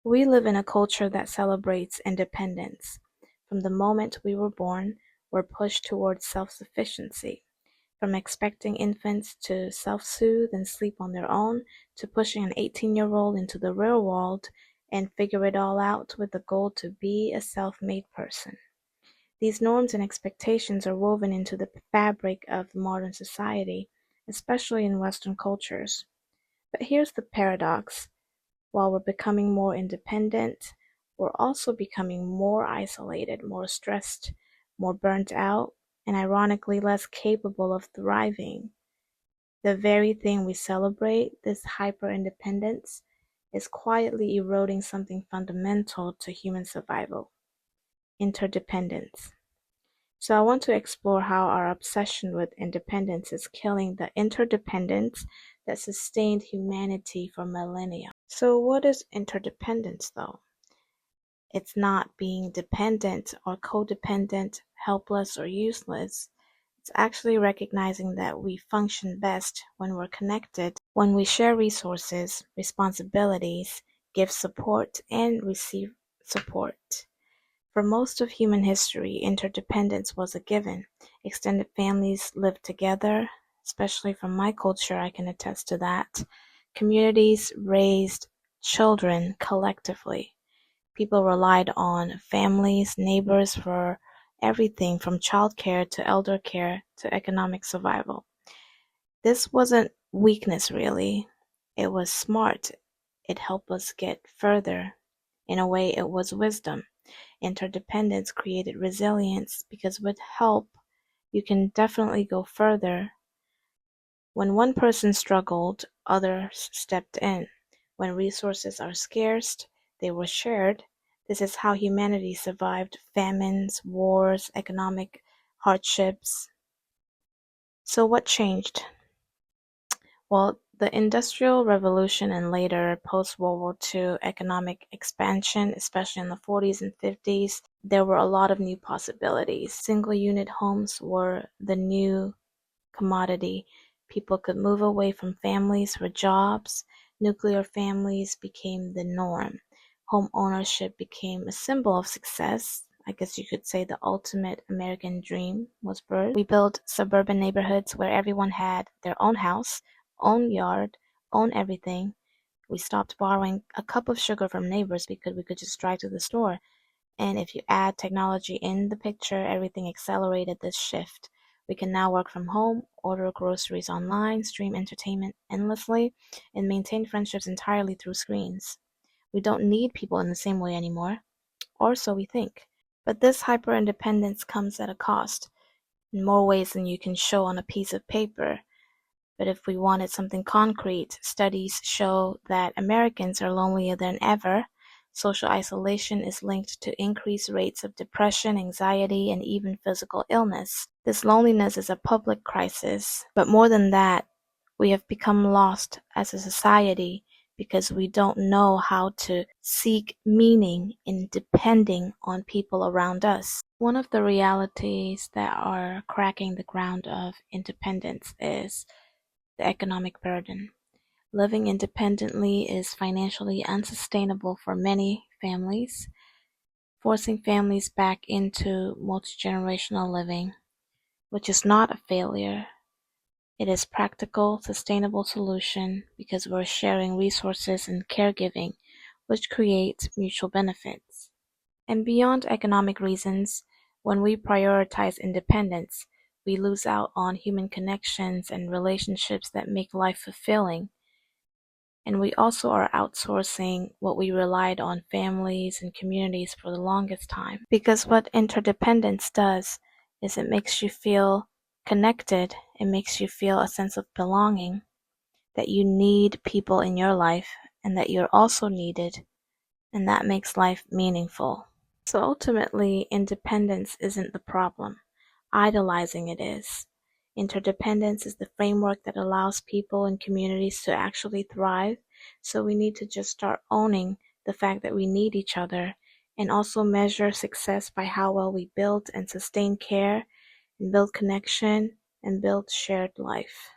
We live in a culture that celebrates independence. From the moment we were born, we're pushed towards self-sufficiency. From expecting infants to self-soothe and sleep on their own, to pushing an 18-year-old into the real world and figure it all out with the goal to be a self-made person. These norms and expectations are woven into the fabric of modern society, especially in Western cultures. But here's the paradox. While we're becoming more independent, we're also becoming more isolated, more stressed, more burnt out, and ironically less capable of thriving. The very thing we celebrate, this hyper-independence, is quietly eroding something fundamental to human survival: interdependence. So I want to explore how our obsession with independence is killing the interdependence that sustained humanity for millennia. So what is interdependence though? It's not being dependent or codependent, helpless or useless. It's actually recognizing that we function best when we're connected, when we share resources, responsibilities, give support, and receive support. For most of human history, interdependence was a given. Extended families lived together, especially from my culture, I can attest to that. Communities raised children collectively. People relied on families, neighbors for everything from childcare to elder care to economic survival. This wasn't weakness really. It was smart. It helped us get further. In a way, it was wisdom. Interdependence created resilience because with help, you can definitely go further. When one person struggled, others stepped in. When resources are scarce, they were shared. This is how humanity survived famines, wars, economic hardships. So what changed? Well, the Industrial Revolution and later post-World War II economic expansion, especially in the 40s and 50s, there were a lot of new possibilities. Single-unit homes were the new commodity. People could move away from families for jobs. Nuclear families became the norm. Home ownership became a symbol of success. I guess you could say the ultimate American dream was birthed. We built suburban neighborhoods where everyone had their own house, own yard, own everything. We stopped borrowing a cup of sugar from neighbors because we could just drive to the store. And if you add technology in the picture, everything accelerated this shift. We can now work from home, order groceries online, stream entertainment endlessly, and maintain friendships entirely through screens. We don't need people in the same way anymore, or so we think. But this hyper-independence comes at a cost, in more ways than you can show on a piece of paper. But if we wanted something concrete, studies show that Americans are lonelier than ever. Social isolation is linked to increased rates of depression, anxiety, and even physical illness. This loneliness is a public crisis, but more than that, we have become lost as a society because we don't know how to seek meaning in depending on people around us. One of the realities that are cracking the ground of independence is the economic burden. Living independently is financially unsustainable for many families, forcing families back into multigenerational living, which is not a failure. It is a practical, sustainable solution because we're sharing resources and caregiving, which creates mutual benefits. And beyond economic reasons, when we prioritize independence, we lose out on human connections and relationships that make life fulfilling. And we also are outsourcing what we relied on families and communities for the longest time. Because what interdependence does is it makes you feel connected. It makes you feel a sense of belonging, that you need people in your life and that you're also needed, and that makes life meaningful. So ultimately, independence isn't the problem. Idolizing it is. Interdependence is the framework that allows people and communities to actually thrive. So we need to just start owning the fact that we need each other and also measure success by how well we build and sustain care and build connection and build shared life.